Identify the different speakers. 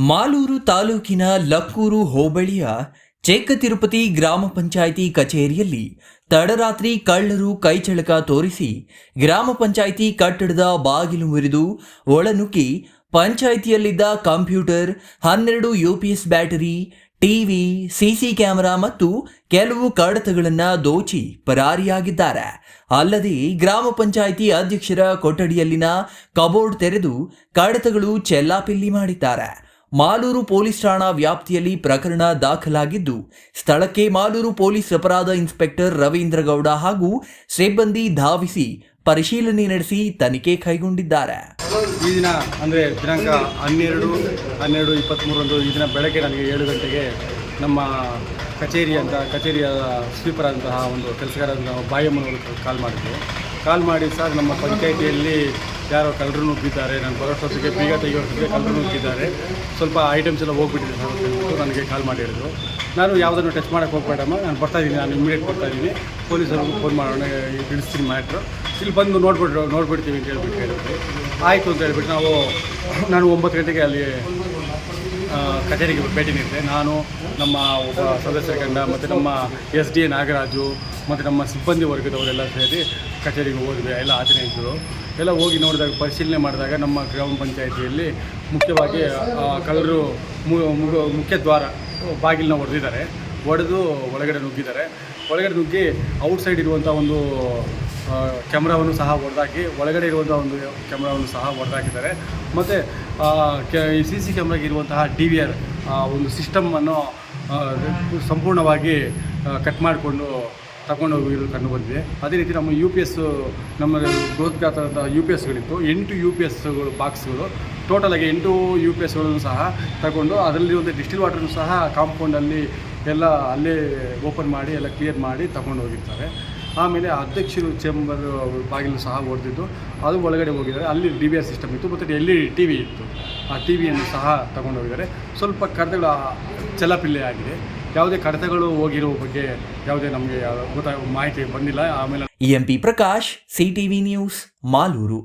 Speaker 1: ಮಾಲೂರು ತಾಲೂಕಿನ ಲಕ್ಕೂರು ಹೋಬಳಿಯ ಚೇಕತಿರುಪತಿ ಗ್ರಾಮ ಪಂಚಾಯಿತಿ ಕಚೇರಿಯಲ್ಲಿ ತಡರಾತ್ರಿ ಕಳ್ಳರು ಕೈಚಳಕ ತೋರಿಸಿ ಗ್ರಾಮ ಪಂಚಾಯಿತಿ ಕಟ್ಟಡದ ಬಾಗಿಲು ಮುರಿದು ಒಳನುಗ್ಗಿ ಪಂಚಾಯಿತಿಯಲ್ಲಿದ್ದ computer, 12 UPS battery, TV, CC camera ಮತ್ತು ಕೆಲವು ಕಡತಗಳನ್ನು ದೋಚಿ ಪರಾರಿಯಾಗಿದ್ದಾರೆ. ಅಲ್ಲದೆ ಗ್ರಾಮ ಪಂಚಾಯಿತಿ ಅಧ್ಯಕ್ಷರ ಕೊಠಡಿಯಲ್ಲಿನ ಕಬೋರ್ಡ್ ತೆರೆದು ಕಡತಗಳು ಚೆಲ್ಲಾಪಿಲ್ಲಿ ಮಾಡಿದ್ದಾರೆ. ಮಾಲೂರು ಪೊಲೀಸ್ ಠಾಣಾ ವ್ಯಾಪ್ತಿಯಲ್ಲಿ ಪ್ರಕರಣ ದಾಖಲಾಗಿದ್ದು, ಸ್ಥಳಕ್ಕೆ ಮಾಲೂರು ಪೊಲೀಸ್ ಅಪರಾಧ ಇನ್ಸ್ಪೆಕ್ಟರ್ ರವೀಂದ್ರ ಗೌಡ ಹಾಗೂ ಸಿಬ್ಬಂದಿ ಧಾವಿಸಿ ಪರಿಶೀಲನೆ ನಡೆಸಿ ತನಿಖೆ ಕೈಗೊಂಡಿದ್ದಾರೆ.
Speaker 2: ಈ ದಿನ ಅಂದರೆ ದಿನಾಂಕ 12/12/23 ಈ ದಿನ ಬೆಳಗ್ಗೆ ನನಗೆ 7 ಗಂಟೆಗೆ ನಮ್ಮ ಕಚೇರಿಯ ಸ್ವೀಪರ್ ಅಂತಹ ಒಂದು ಕೆಲಸಗಾರ ಬಾಯಮ್ಮನವರು ಕಾಲ್ ಮಾಡಿ ಸರ್, ನಮ್ಮ ಪಂಚಾಯಿತಿಯಲ್ಲಿ ಯಾರೋ ಕಳ್ಳರು ನುಗ್ಗಿದ್ದಾರೆ, ನಾನು ಬರೋಷ್ಟೊತ್ತಿಗೆ ಬೀಗ ತೆಗೆಯೋಷ್ಟೊತ್ತಿಗೆ ಕಳ್ಳರು ನುಗ್ಗಿದ್ದಾರೆ, ಸ್ವಲ್ಪ ಐಟಮ್ಸ್ ಎಲ್ಲ ಹೋಗ್ಬಿಟ್ಟಿದೆ ಸರ್ ಅಂತ ಹೇಳ್ಬಿಟ್ಟು ನನಗೆ ಕಾಲ್ ಮಾಡಿ ಹೇಳಿದ್ರು. ನಾನು ಯಾವುದನ್ನು ಟಚ್ ಮಾಡೋಕ್ಕೆ ಹೋಗ್ಬೇಡಮ್ಮ, ನಾನು ಬರ್ತಾಯಿದ್ದೀನಿ, ನಾನು ಇಮಿಡಿಯೇಟ್ ಬರ್ತಾಯಿದ್ದೀನಿ, ಪೊಲೀಸರಿಗೂ ಫೋನ್ ಮಾಡೋಣ, ತಿಳಿಸ್ತೀನಿ ಮ್ಯಾಟ್ರು, ಇಲ್ಲಿ ಬಂದು ನೋಡ್ಬಿಡ್ತೀವಿ ಅಂತ ಹೇಳ್ಬಿಟ್ಟು ಹೇಳಿದ್ರು. ಆಯಿತು ಅಂತ ಹೇಳ್ಬಿಟ್ಟು ನಾನು 9 ಗಂಟೆಗೆ ಅಲ್ಲಿ ಕಚೇರಿಗೆ ಭೇಟಿ ನೀಡಿದೆ. ನಾನು ನಮ್ಮ ಒಬ್ಬ ಸದಸ್ಯರ ಕಂಡ ಮತ್ತು ನಮ್ಮ SDA ನಾಗರಾಜು ಮತ್ತು ನಮ್ಮ ಸಿಬ್ಬಂದಿ ವರ್ಗದವರೆಲ್ಲ ಸೇರಿ ಕಚೇರಿಗೆ ಹೋದ್ವಿ. ಎಲ್ಲ ಆಚರಣೆ ಇದ್ದರು. ಎಲ್ಲ ಹೋಗಿ ನೋಡಿದಾಗ ಪರಿಶೀಲನೆ ಮಾಡಿದಾಗ ನಮ್ಮ ಗ್ರಾಮ ಪಂಚಾಯಿತಿಯಲ್ಲಿ ಮುಖ್ಯವಾಗಿ ಕಳ್ಳರು ಮುಖ್ಯ ದ್ವಾರ ಬಾಗಿಲನ್ನ ಹೊಡೆದು ಒಳಗಡೆ ನುಗ್ಗಿ ಔಟ್ಸೈಡ್ ಇರುವಂಥ ಒಂದು ಕ್ಯಾಮ್ರಾವನ್ನು ಸಹ ಹೊಡೆದಾಕಿ ಒಳಗಡೆ ಇರುವಂಥ ಒಂದು ಕ್ಯಾಮ್ರಾವನ್ನು ಸಹ ಹೊಡೆದಾಕಿದ್ದಾರೆ. ಮತ್ತು ಈ CC ಕ್ಯಾಮ್ರಾಗೆ ಇರುವಂತಹ DVR ಒಂದು ಸಿಸ್ಟಮನ್ನು ಸಂಪೂರ್ಣವಾಗಿ ಕಟ್ ಮಾಡಿಕೊಂಡು ತಗೊಂಡು ಹೋಗಿರೋದು ಕಂಡು ಬಂದಿದೆ. ಅದೇ ರೀತಿ ನಮ್ಮ UPS ನಮ್ಮ ಬೃಹತ್ಗಾತ್ರದ UPSಗಳಿತ್ತು, 8 UPSಗಳು ಬಾಕ್ಸ್ಗಳು, ಟೋಟಲಾಗಿ 8 UPSಗಳನ್ನು ಸಹ ತಗೊಂಡು ಅದರಲ್ಲಿರುವಂಥ ಡಿಸ್ಟಿಲ್ ವಾಟರ್ನು ಸಹ ಕಾಂಪೌಂಡಲ್ಲಿ ಎಲ್ಲ ಅಲ್ಲೇ ಓಪನ್ ಮಾಡಿ ಎಲ್ಲ ಕ್ಲಿಯರ್ ಮಾಡಿ ತಗೊಂಡು ಹೋಗಿರ್ತಾರೆ. ಆಮೇಲೆ ಅಧ್ಯಕ್ಷರು ಚೇಂಬರ್ ಬಾಗಿಲು ಸಹ ಹೊಡೆದಿದ್ದು ಅದು ಒಳಗಡೆ ಹೋಗಿದ್ದಾರೆ. ಅಲ್ಲಿ DVR ಸಿಸ್ಟಮ್ ಇತ್ತು ಮತ್ತು LED TV ಇತ್ತು. ಆ TVಯನ್ನು ಸಹ ತಗೊಂಡು ಹೋಗಿದ್ದಾರೆ. ಸ್ವಲ್ಪ ಕಡತಗಳು ಚೆಲ್ಲಾಪಿಲ್ಲಿ ಆಗಿದೆ. ಯಾವುದೇ ಕಡತಗಳು ಹೋಗಿರೋ ಬಗ್ಗೆ ಯಾವುದೇ ನಮಗೆ ಮಾಹಿತಿ ಬಂದಿಲ್ಲ. ಆಮೇಲೆ
Speaker 1: EMP Prakash, CTV news, Malur.